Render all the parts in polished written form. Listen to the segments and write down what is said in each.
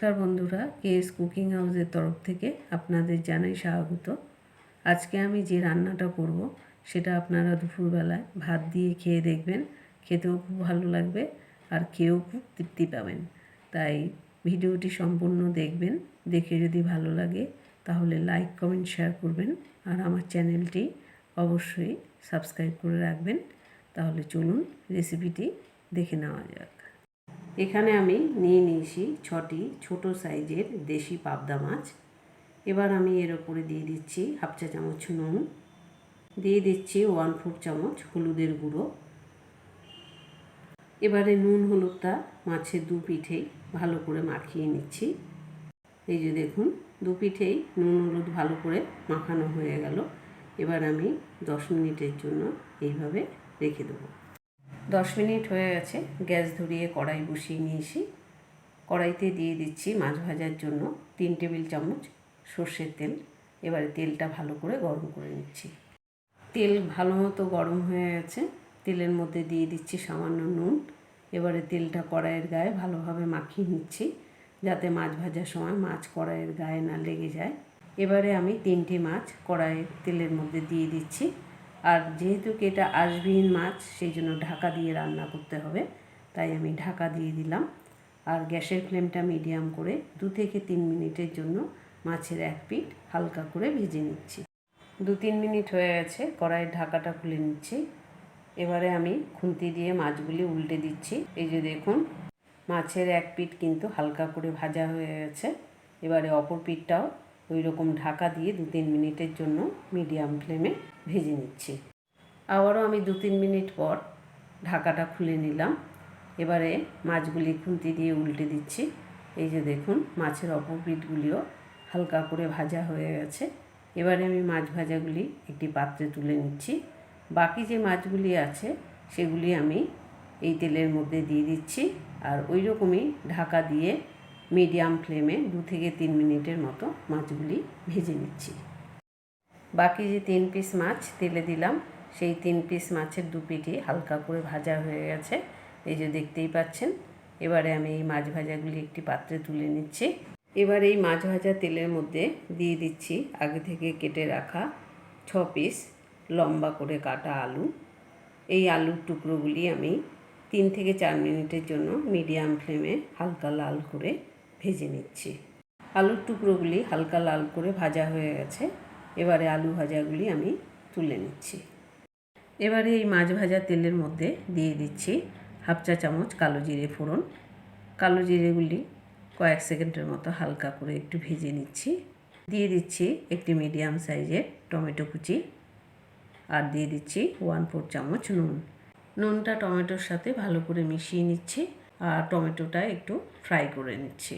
নমস্কার বন্ধুরা, KS cooking হাউসের তরফ থেকে আপনাদের জানাই স্বাগত। আজকে আমি যে রান্নাটা করব সেটা আপনারা দুপুরবেলায় ভাত দিয়ে খেয়ে দেখবেন, খেতেও খুব ভালো লাগবে আর খেয়েও খুব তৃপ্তি পাবেন। তাই ভিডিওটি সম্পূর্ণ দেখবেন, দেখে যদি ভালো লাগে তাহলে লাইক কমেন্ট শেয়ার করবেন আর আমার চ্যানেলটি অবশ্যই সাবস্ক্রাইব করে রাখবেন। তাহলে চলুন রেসিপিটি দেখে নেওয়া যাক। এখানে আমি নিয়ে নিয়েছি 6টি ছোট সাইজের দেশি পাবদা মাছ। এবার আমি এর ওপরে দিয়ে দিচ্ছি হাফ চা চামচ নুন, দিয়ে দিচ্ছি 1/4 চামচ হলুদের গুঁড়ো। এবারে নুন হলুদটা মাছের দু পিঠেই ভালো করে মাখিয়ে নিচ্ছি। এই যে দেখুন, দু পিঠেই নুন হলুদ ভালো করে মাখানো হয়ে গেল। এবার আমি 10 মিনিটের জন্য এইভাবে রেখে দেবো। 10 মিনিট হয়ে গেছে, গ্যাস ধরিয়ে কড়াই বসিয়ে নিয়েছি। কড়াইতে দিয়ে দিচ্ছি মাছ ভাজার জন্য 3 টেবিল চামচ সর্ষের তেল। এবারে তেলটা ভালো করে গরম করে নিচ্ছি। তেল ভালো মতো গরম হয়ে গেছে, তেলের মধ্যে দিয়ে দিচ্ছি সামান্য নুন। এবারে তেলটা কড়াইয়ের গায়ে ভালোভাবে মাখিয়ে নিচ্ছি, যাতে মাছ ভাজার সময় মাছ কড়াইয়ের গায়ে না লেগে যায়। এবারে আমি 3টে মাছ কড়াইয়ের তেলের মধ্যে দিয়ে দিচ্ছি। আর যেহেতু এটা আঁশবিহীন মাছ, সেই জন্য ঢাকা দিয়ে রান্না করতে হবে, তাই আমি ঢাকা দিয়ে দিলাম। আর গ্যাসের ফ্লেমটা মিডিয়াম করে 2 থেকে 3 মিনিটের জন্য মাছের এক পিঠ হালকা করে ভেজে নিচ্ছি। 2-3 মিনিট হয়ে গেছে, কড়াইয়ের ঢাকাটা খুলে নিচ্ছি। এবারে আমি খুন্তি দিয়ে মাছগুলি উল্টে দিচ্ছি। এই যে দেখুন, মাছের এক পিঠ কিন্তু হালকা করে ভাজা হয়ে গেছে। এবারে অপর পিঠটাও ওই রকম ঢাকা দিয়ে 2-3 মিনিটের জন্য মিডিয়াম ফ্লেমে ভেজে নিচ্ছি। আবারও আমি 2-3 মিনিট পর ঢাকাটা খুলে নিলাম। এবারে মাছগুলি খুন্তি দিয়ে উল্টে দিচ্ছি। এই যে দেখুন, মাছের অপর পিঠগুলিও হালকা করে ভাজা হয়ে গেছে। এবারে আমি মাছ ভাজাগুলি একটি পাত্রে তুলে নিচ্ছি। বাকি যে মাছগুলি আছে সেগুলি আমি এই তেলের মধ্যে দিয়ে দিচ্ছি আর ওই রকমই ঢাকা দিয়ে মিডিয়াম ফ্লেমে 2 থেকে 3 মিনিটের মতো মাছগুলি ভেজে নিচ্ছি। বাকি যে 3 পিস মাছ তেলে দিলাম, সেই 3 পিস মাছের 2 পিঠই হালকা করে ভাজা হয়ে গেছে, এই যে দেখতেই পাচ্ছেন। এবারে আমি এই মাছ ভাজাগুলি একটি পাত্রে তুলে নিচ্ছি। এবার এই মাছ ভাজা তেলের মধ্যে দিয়ে দিচ্ছি আগে থেকে কেটে রাখা 6 পিস লম্বা করে কাটা আলু। এই আলুর টুকরোগুলি আমি 3 থেকে 4 মিনিটের জন্য মিডিয়াম ফ্লেমে হালকা লাল করে ভেজে নিচ্ছি। আলুর টুকরোগুলি হালকা লাল করে ভাজা হয়ে গেছে। এবারে আলু ভাজাগুলি আমি তুলে নিচ্ছি। এবারে এই মাছ ভাজা তেলের মধ্যে দিয়ে দিচ্ছি হাফ চা চামচ কালো জিরে ফোড়ন। কালো জিরেগুলি কয়েক সেকেন্ডের মতো হালকা করে একটু ভেজে নিচ্ছি। দিয়ে দিচ্ছি একটি মিডিয়াম সাইজের টমেটো কুচি আর দিয়ে দিচ্ছি 1/4 চামচ নুন। নুনটা টমেটোর সাথে ভালো করে মিশিয়ে নিচ্ছি আর টমেটোটা একটু ফ্রাই করে নিচ্ছি।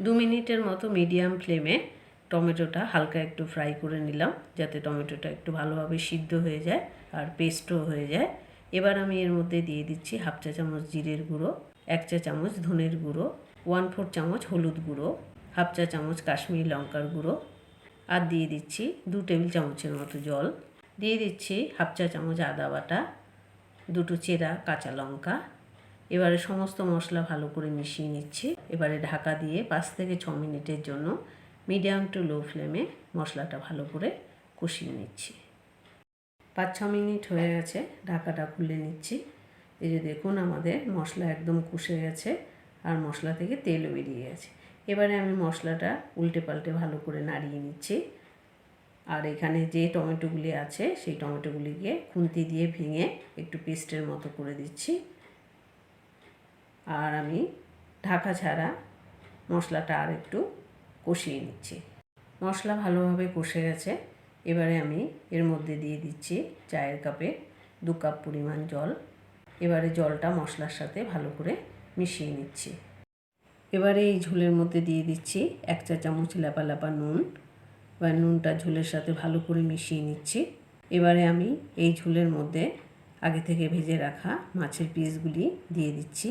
2 মিনিটের মতো মিডিয়াম ফ্লেমে টমেটোটা হালকা একটু ফ্রাই করে নিলাম, যাতে টমেটোটা একটু ভালোভাবে সিদ্ধ হয়ে যায় আর পেস্টও হয়ে যায়। এবার আমি এর মধ্যে দিয়ে দিচ্ছি হাফ চা চামচ জিরের গুঁড়ো, 1 চা চামচ ধনের গুঁড়ো, 1/4 চামচ হলুদ গুঁড়ো, হাফ চা চামচ কাশ্মীরি লঙ্কার গুঁড়ো আর দিয়ে দিচ্ছি 2 টেবিল চামচের মতো জল। দিয়ে দিচ্ছি হাফ চা চামচ আদা বাটা, 2টো চেরা কাঁচা লঙ্কা। এবারে সমস্ত মশলা ভালো করে মিশিয়ে নিচ্ছি। এবারে ঢাকা দিয়ে 5 থেকে 6 মিনিটের জন্য মিডিয়াম টু লো ফ্লেমে মশলাটা ভালো করে কষিয়ে নিচ্ছি। 5-6 মিনিট হয়ে গেছে, ঢাকাটা খুলে নিচ্ছি। এই যে দেখুন, আমাদের মশলা একদম কষে গেছে আর মশলা থেকে তেলও বেরিয়ে গেছে। এবারে আমি মশলাটা উল্টে পাল্টে ভালো করে নাড়িয়ে নিচ্ছি। আর এখানে যে টমেটোগুলি আছে সেই টমেটোগুলিকে খুন্তি দিয়ে ভেঙে একটু পেস্টের মতো করে দিচ্ছি। আর আমি ঢাকা ছাড়া মশলাটা আর একটু কষিয়ে নিচ্ছি। মশলা ভালোভাবে কষে গেছে। এবারে আমি এর মধ্যে দিয়ে দিচ্ছি চায়ের কাপে 2 কাপ পরিমাণ জল। এবারে জলটা মশলার সাথে ভালো করে মিশিয়ে নিচ্ছি। এবারে এই ঝোলের মধ্যে দিয়ে দিচ্ছি 1 চা চামচ ল্যাপা ল্যাপা নুন। বা নুনটা ঝোলের সাথে ভালো করে মিশিয়ে নিচ্ছি। এবারে আমি এই ঝোলের মধ্যে আগে থেকে ভেজে রাখা মাছের পিসগুলি দিয়ে দিচ্ছি।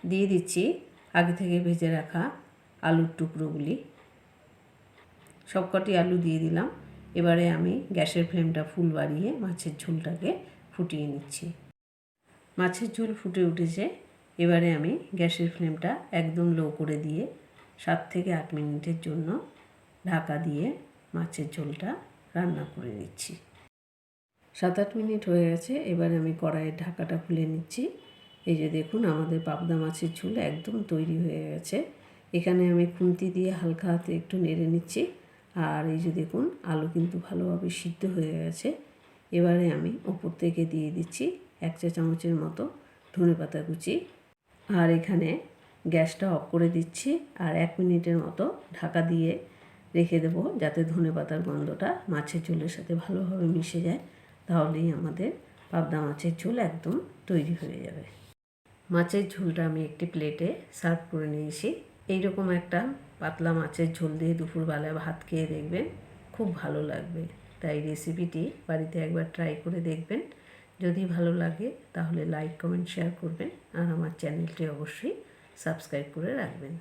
দিয়ে দিচ্ছি আগে থেকে ভেজে রাখা আলুর টুকরোগুলি। সবকটি আলু দিয়ে দিলাম। এবারে আমি গ্যাসের ফ্লেমটা ফুল বাড়িয়ে মাছের ঝোলটাকে ফুটিয়ে নিচ্ছি। মাছের ঝোল ফুটে উঠেছে। এবারে আমি গ্যাসের ফ্লেমটা একদম লো করে দিয়ে 7 থেকে 8 মিনিটের জন্য ঢাকা দিয়ে মাছের ঝোলটা রান্না করে নিচ্ছি। 7-8 মিনিট হয়ে গেছে। এবারে আমি কড়াইয়ের ঢাকাটা খুলে নিচ্ছি। এই যে দেখুন আমাদের পাবদা মাছের ঝোল একদম তৈরি হয়ে গেছে। এখানে আমি খুন্তি দিয়ে হালকা হাতে একটু নেড়ে নিচ্ছি। আর এই যে দেখুন আলু কিন্তু ভালোভাবে সিদ্ধ হয়ে গেছে। এবারে আমি ওপর থেকে দিয়ে দিচ্ছি 1 চা চামচের মতো ধনেপাতা কুচি। আর এখানে গ্যাসটা অফ করে দিচ্ছি আর 1 মিনিটের মতো ঢাকা দিয়ে রেখে দেবো, যাতে ধনেপাতার গন্ধটা মাছের ঝোলের সাথে ভালোভাবে মিশে যায়। তাহলেই আমাদের পাবদা মাছের ঝোল একদম তৈরি হয়ে যাবে। মাছের ঝোলটা আমি একটি প্লেটে সার্ভ করে নিয়েছি। এইরকম একটা পাতলা মাছের ঝোল দিয়ে দুপুরবেলায় ভাত খেয়ে দেখবেন, খুব ভালো লাগবে। তাই রেসিপিটি বাড়িতে একবার ট্রাই করে দেখবেন। যদি ভালো লাগে তাহলে লাইক, কমেন্ট, শেয়ার করবেন আর আমার চ্যানেলটি অবশ্যই সাবস্ক্রাইব করে রাখবেন।